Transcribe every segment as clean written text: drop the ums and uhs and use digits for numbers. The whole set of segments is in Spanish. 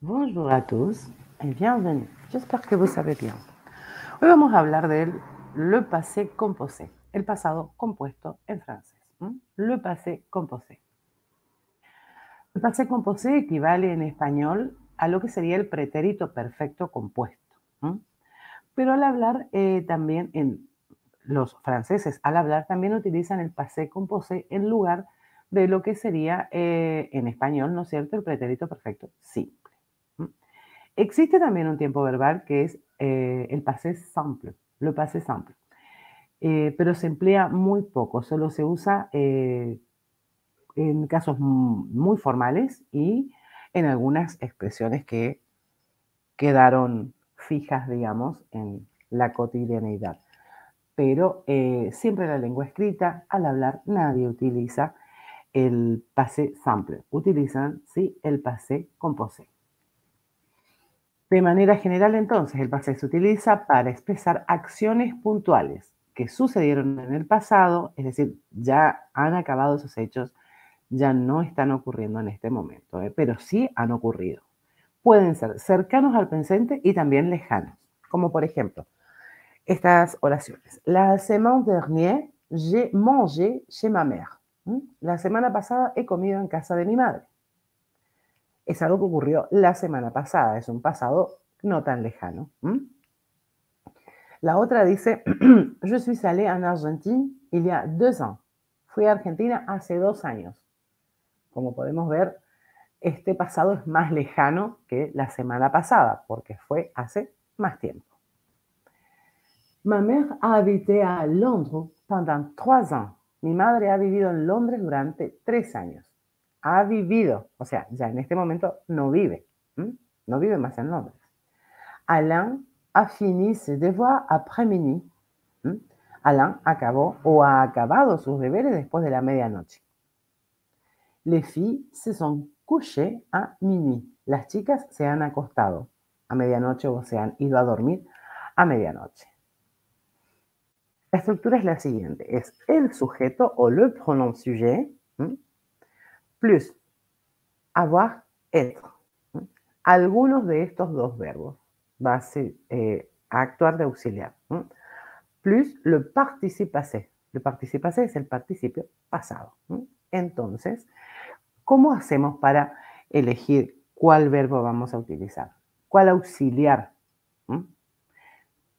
Bonjour à tous et bienvenue. J'espère que vous allez bien. Hoy vamos a hablar del le passé composé, el pasado compuesto en francés. Le passé composé. El passé composé equivale en español a lo que sería el pretérito perfecto compuesto. Pero al hablar también en los franceses, al hablar también utilizan el passé composé en lugar de lo que sería en español, ¿no es cierto?, el pretérito perfecto simple. ¿Mm? Existe también un tiempo verbal que es el passé simple, le passé simple, pero se emplea muy poco, solo se usa en casos muy formales y en algunas expresiones que quedaron fijas, digamos, en la cotidianeidad. Pero siempre en la lengua escrita, al hablar, nadie utiliza el passé simple, utilizan, sí, el passé composé. De manera general, entonces, el passé se utiliza para expresar acciones puntuales que sucedieron en el pasado, es decir, ya han acabado esos hechos, ya no están ocurriendo en este momento, pero sí han ocurrido. Pueden ser cercanos al presente y también lejanos, como por ejemplo, estas oraciones. La semaine dernière, j'ai mangé chez ma mère. La semana pasada he comido en casa de mi madre. Es algo que ocurrió la semana pasada, es un pasado no tan lejano. La otra dice, je suis allé en Argentine il y a 2 ans. Fui a Argentina hace 2 años. Como podemos ver, este pasado es más lejano que la semana pasada, porque fue hace más tiempo. Ma mère a habité à Londres pendant 3 ans. Mi madre ha vivido en Londres durante 3 años. Ha vivido, o sea, ya en este momento no vive. No vive más en Londres. Alain a fini ses devoirs après minuit. Alain acabó o ha acabado sus deberes después de la medianoche. Les filles se sont couchées à minuit. Las chicas se han acostado a medianoche o se han ido a dormir a medianoche. La estructura es la siguiente, es el sujeto o le pronom sujet plus avoir, être. Algunos de estos dos verbos va a ser, actuar de auxiliar. Plus le participe passé. Le participe passé es el participio pasado. Entonces, ¿cómo hacemos para elegir cuál verbo vamos a utilizar? ¿Cuál auxiliar?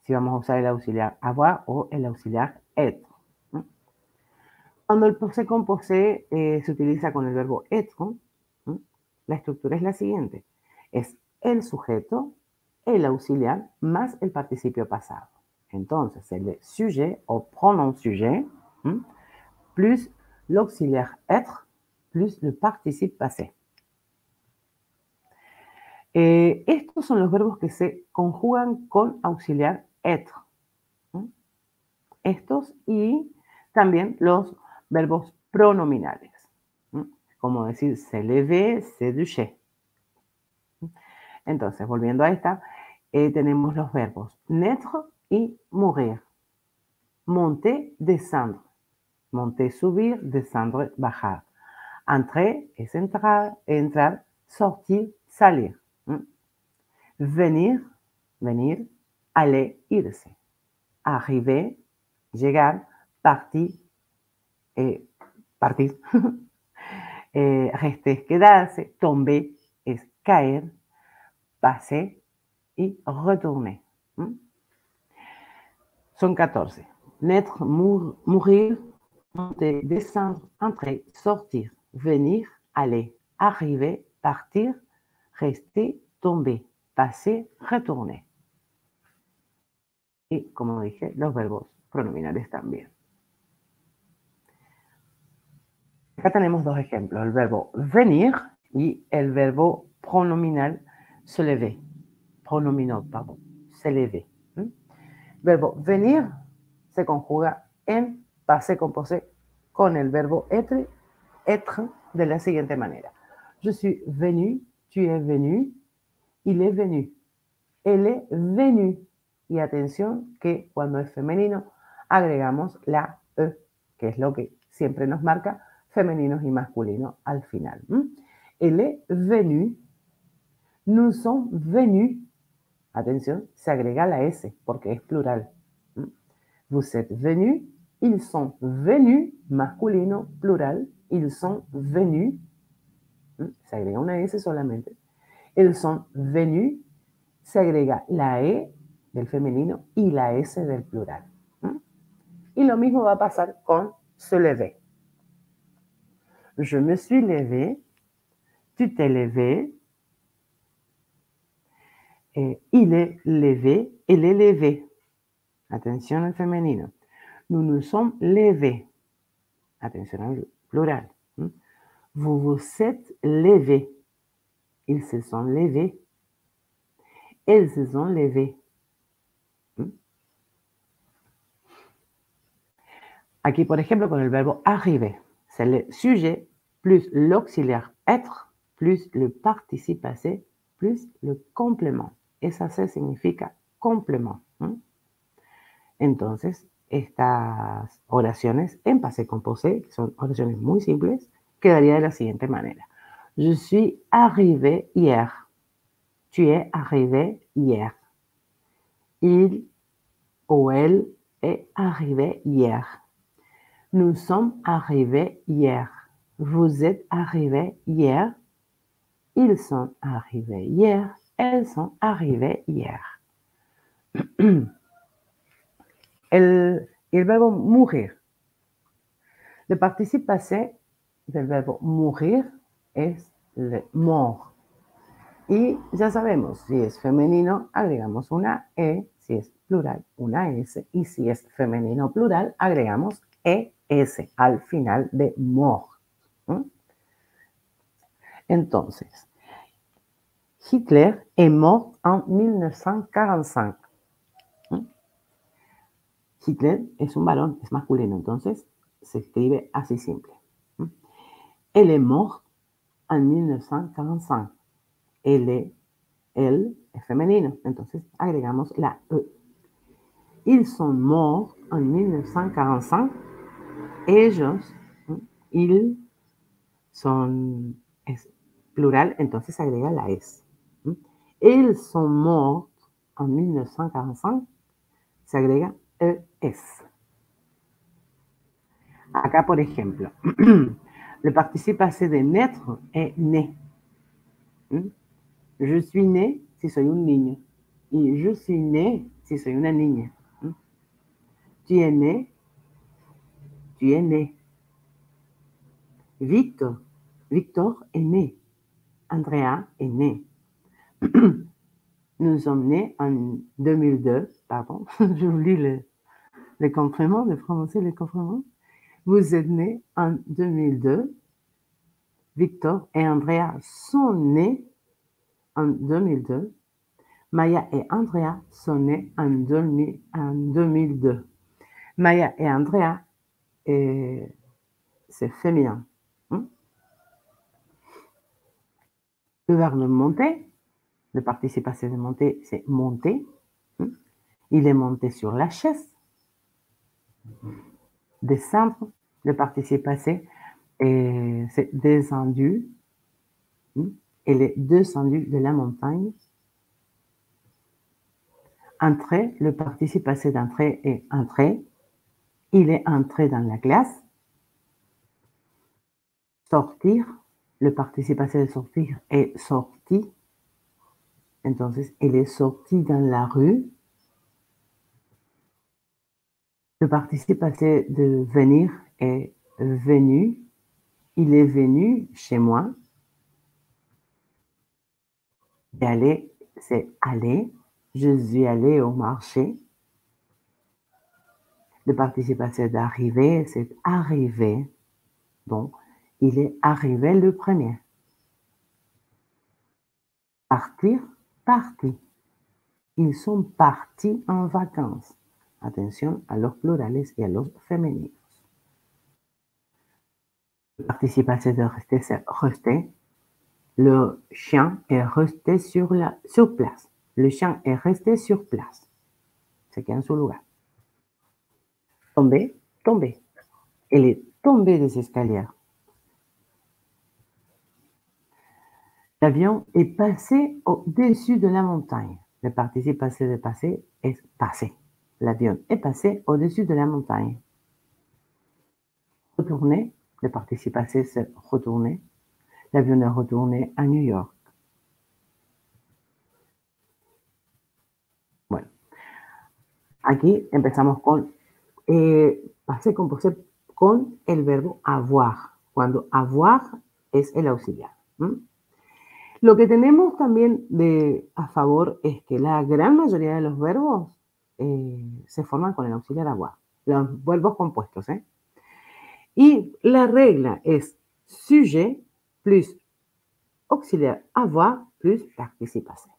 Si vamos a usar el auxiliar avoir o el auxiliar être. Cuando el passé composé se utiliza con el verbo être, la estructura es la siguiente. Es el sujeto, el auxiliar, más el participio pasado. Entonces, el sujet o pronom sujet, plus l'auxiliaire être, plus le participe passé. Estos son los verbos que se conjugan con auxiliar être. Estos y también los verbos pronominales, como decir se lever, se doucher. Entonces, volviendo a esta, tenemos los verbos naître y mourir. Monter, descendre. Monter, subir, descendre, bajar. Entrer es entrar, entrar, sortir, salir. Venir, venir, aller, irse. Arriver, llegar, partir, partir. Rester es quedarse, tomber es caer, passer y retourner. Son 14. Naître, mourir, monter, descendre, entrer, sortir, venir, aller, arriver, partir, rester, tomber, passer, retourner. Y, como dije, los verbos pronominales también. Acá tenemos dos ejemplos, el verbo venir y el verbo pronominal se lever. Pronominal, pardon, se lever. Verbo venir se conjuga en passé composé con el verbo être de la siguiente manera. Je suis venu, tu es venu, il est venu, elle est venue. Y atención que cuando es femenino agregamos la E, que es lo que siempre nos marca femeninos y masculinos al final. Elle est venue, Nous sommes venus. Atención, se agrega la S porque es plural. Vous êtes venus. Ils sont venus. Masculino, plural. Ils sont venus. Se agrega una S solamente. Ils sont venus. Se agrega la E del femenino y la S del plural. Y lo mismo va a pasar con se lever. Je me suis levé. Tu t'es levé. Il est levé. Elle est levée. Atención al femenino. Nous nous sommes levés. Atención al plural. Vous vous êtes levés. Ils se sont levés. Elles se sont levées. Aquí, por ejemplo, con el verbo arriver, c'est le sujet plus l'auxiliaire être plus le participe passé plus le complément. Esa C significa complemento. Entonces, estas oraciones en passé composé, que son oraciones muy simples, quedaría de la siguiente manera. Je suis arrivé hier. Tu es arrivé hier. Il ou elle est arrivé hier. Nous sommes arrivés hier. Vous êtes arrivés hier. Ils sont arrivés hier. Elles sont arrivées hier. El verbo mourir. Le participe passé del verbo mourir es le mort. Y ya sabemos, si es femenino, agregamos una E, si es plural, una S, y si es femenino plural, agregamos ES al final de mort. Entonces, Hitler est mort en 1945. Hitler es un varón, es masculino, entonces se escribe así simple. Elle est morte en 1945. Elle es femenino, entonces agregamos la E. Ils sont morts en 1945. Ellos, ils son, es plural, entonces agrega la S. Ils sont morts en 1945. Se agrega ES. Acá, por ejemplo, le participe passé de naître est né. Je suis né si soy un niño. Y je suis né si soy una niña. Tu es né. Tu es né. Victor est né. Andrea est né. Nous sommes nés en 2002. Pardon, j'oublie le complément, de prononcer le complément. Vous êtes nés en 2002. Victor et Andrea sont nés en 2002. Maya et Andrea sont nés en 2002. Maya et Andrea, c'est féminin. Le verbe monter, le participe passé de monter, c'est monter. Il est monté sur la chaise. Descendre, le participe passé, c'est descendu. Elle est descendue de la montagne. Entrer, le participe passé d'entrer est entré. Il est entré dans la classe. Sortir, le participe passé de sortir est sorti. Entonces, il est sorti dans la rue. Le participe passé de venir est venu. Il est venu chez moi. D'aller, c'est aller. Je suis allé au marché. Le participe passé d'arriver, c'est arrivé. Donc, il est arrivé le premier. Partir, parti. Ils sont partis en vacances. Atención a los plurales y a los femeninos. Le participe passé de rester, c'est rester. Le chien est resté sur place. Le chien est resté sur place. Se queda en su lugar. Tomber, tomber. Elle est tombée des escaliers. L'avion est passé au-dessus de la montagne. Le participe passé de passer est passé. L'avion est passé au-dessus de la montagne. Retourner, le participe passé c'est retourner. L'avion est retourné à New York. Bueno, aquí empezamos con passé composé con el verbo avoir, cuando avoir es el auxiliar. Lo que tenemos también a favor es que la gran mayoría de los verbos se forman con el auxiliar avoir, los verbos compuestos. Y la regla es sujet plus auxiliar avoir plus participe passé.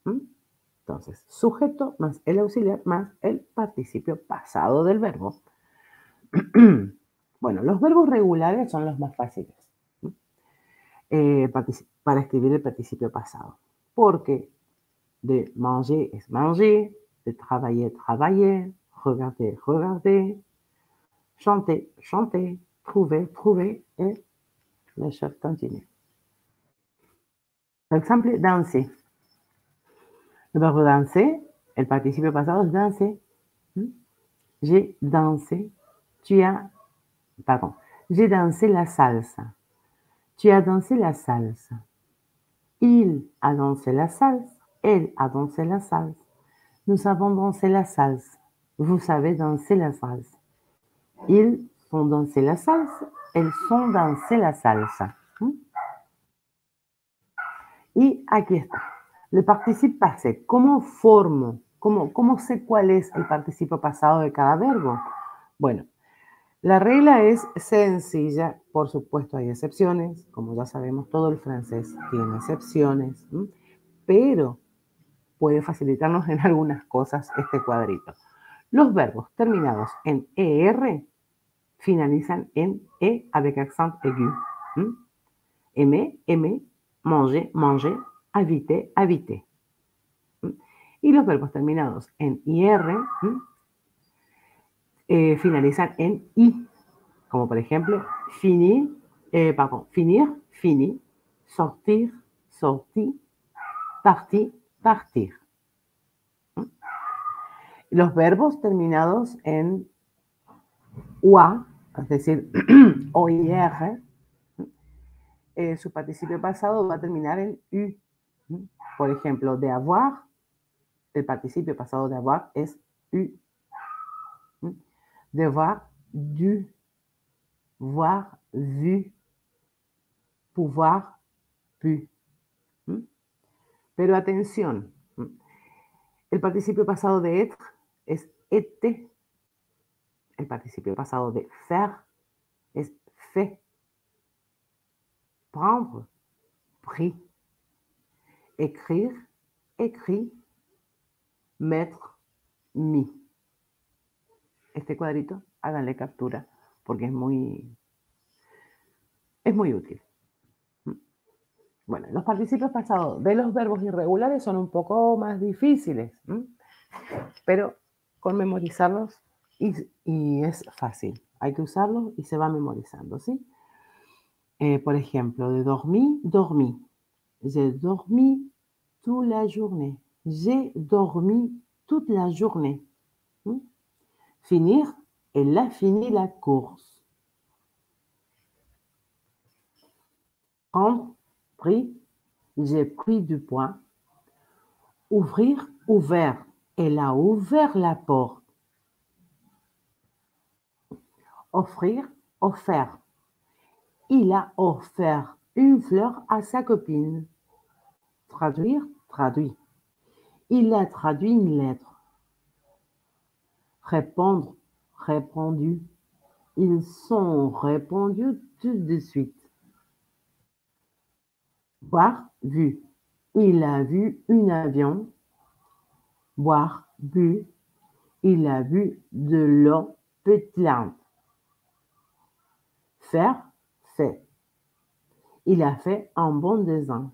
Entonces, sujeto más el auxiliar más el participio pasado del verbo. Bueno, los verbos regulares son los más fáciles para escribir el participio pasado, porque de manger es manger, de travailler, travailler, regarder, regarder, chanter, chanter, prouver, prouver, et le chef continue. Par exemple, danser. Le verbe danser, el participio pasado es danser. J'ai dansé, j'ai dansé la salsa. Tu as dansé la salsa. Il a dansé la salsa. Elle a dansé la salsa. Nous avons dansé la salsa. Vous avez dansé la salsa. Ils ont dansé la salsa. Elles ont dansé la salsa. Y aquí está. Le participe passé. ¿Cómo formo? ¿Cómo sé cuál es el participio pasado de cada verbo? Bueno, la regla es sencilla, por supuesto hay excepciones, como ya sabemos todo el francés tiene excepciones, pero puede facilitarnos en algunas cosas este cuadrito. Los verbos terminados en ER finalizan en E avec accent aigu. Aimer, aimer, manger, manger, habiter, habiter. Y los verbos terminados en IR finalizan en I, como por ejemplo finir, fini, sortir, sorti, partir, partir. Los verbos terminados en UA, es decir, OIR, su participio pasado va a terminar en U. Por ejemplo, de avoir, el participio pasado de avoir es U. De voir, du, voir, vu, pouvoir, pu. Pero atención, el participio pasado de être es été. El participio pasado de faire es fait. Prendre, pris. Écrire, écrit. Mettre, mis. Este cuadrito, háganle captura porque es muy útil. Bueno, los participios pasados de los verbos irregulares son un poco más difíciles, pero con memorizarlos y es fácil. Hay que usarlos y se va memorizando, ¿sí? Por ejemplo, de dormir, dormí. J'ai dormi toute la journée. J'ai dormi toute la journée. Finir, elle a fini la course. Prendre, pris, j'ai pris du poids. Ouvrir, ouvert, elle a ouvert la porte. Offrir, offert, il a offert une fleur à sa copine. Traduire, traduit, il a traduit une lettre. Répondre, répondu, ils sont répondus tout de suite. Voir, vu, il a vu un avion. Boire, bu, il a bu de l'eau pétillante. Faire, fait, il a fait un bon dessin.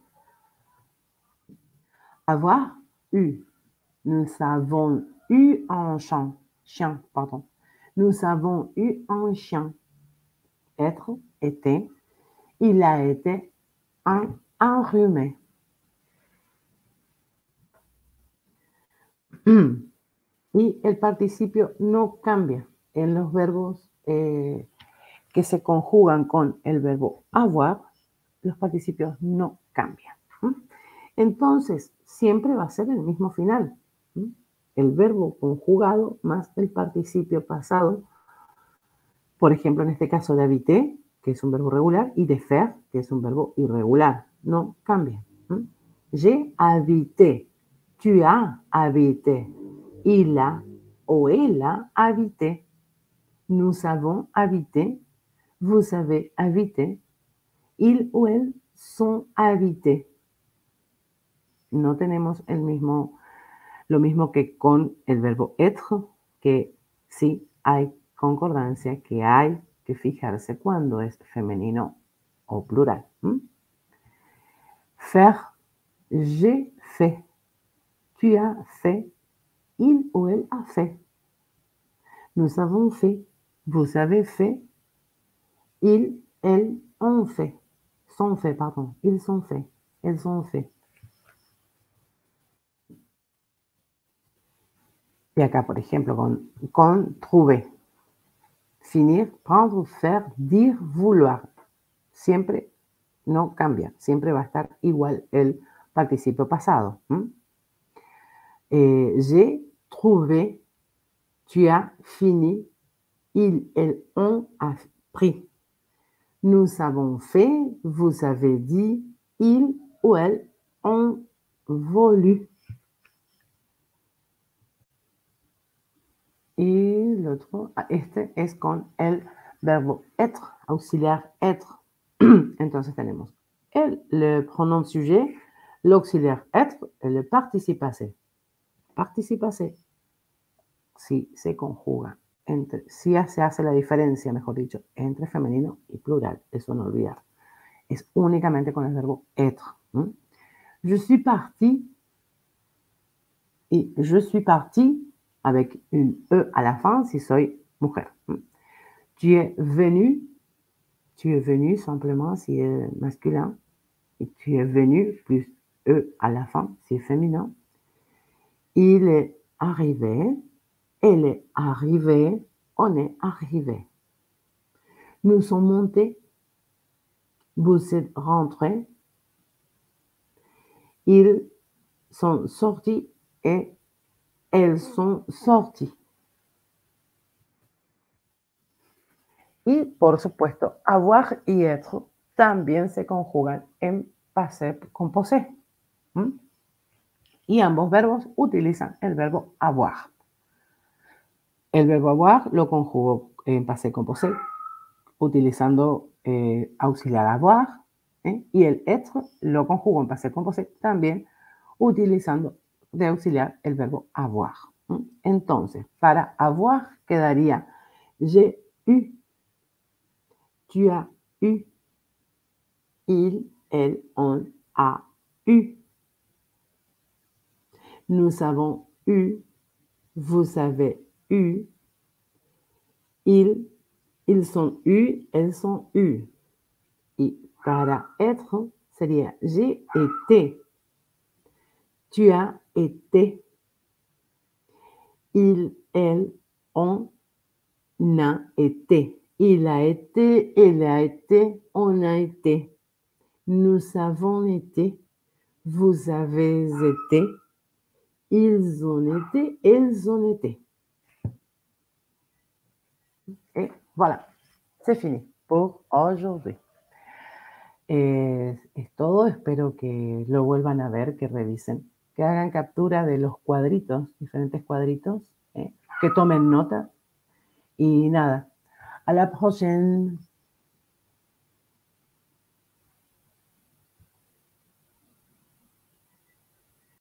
Avoir, eu, nous avons eu un chien, pardon. Nous avons eu un chien. Être, était, il a été un enrhumé. Y el participio no cambia en los verbos que se conjugan con el verbo avoir, los participios no cambian. Entonces, siempre va a ser el mismo final. El verbo conjugado más el participio pasado, por ejemplo, en este caso de habiter, que es un verbo regular, y de faire, que es un verbo irregular. No cambian. J'ai habité, tu as habité, il a o elle a habité, nous avons habité, vous avez habité, il ou elles sont habités. No tenemos lo mismo que con el verbo être, que sí hay concordancia, que hay que fijarse cuando es femenino o plural. Faire, j'ai fait, tu as fait, il ou elle a fait. Nous avons fait, vous avez fait, ils, elles ont fait. Sont faits, pardon. Ils sont faits, elles ont fait. Y acá, por ejemplo, con trouver. Finir, prendre, faire, dire, vouloir. Siempre no cambia, siempre va a estar igual el participio pasado. J'ai trouvé, tu as fini, ils, elles ont appris. Nous avons fait, vous avez dit, ils ou elles ont voulu. Y el otro, este es con el verbo être, auxiliar être. Entonces tenemos le pronom sujet, l'auxiliar être et le participe passé. Participe passé, si se conjuga, si se hace la diferencia, mejor dicho, entre femenino y plural, eso no olvidar. Es únicamente con el verbo être. Je suis parti, y je suis parti avec une E à la fin si soy mujer. Tu es venu simplement si est masculin. Et tu es venu plus E à la fin si est féminin. Il est arrivé, elle est arrivée, on est arrivé. Nous sommes montés, vous êtes rentrés, ils sont sortis et elles sont sorties. Y, por supuesto, avoir y être también se conjugan en passé composé. Y ambos verbos utilizan el verbo avoir. El verbo avoir lo conjugo en passé composé utilizando auxiliar avoir, y el être lo conjugo en passé composé también utilizando de auxiliar el verbo avoir. Entonces, para avoir quedaría j'ai eu, tu as eu, il, elle, on a eu. Nous avons eu, vous avez eu, ils sont eu, elles sont eu. Y para être sería j'ai été, tu as été, il, elle, on a été. Il a été, elle a été, on a été. Nous avons été, vous avez été, ils ont été, elles ont été. Et voilà, c'est fini pour aujourd'hui. Es todo, espero que lo vuelvan a ver, que revisen, que hagan captura de los cuadritos, diferentes cuadritos, que tomen nota y nada, à la prochaine.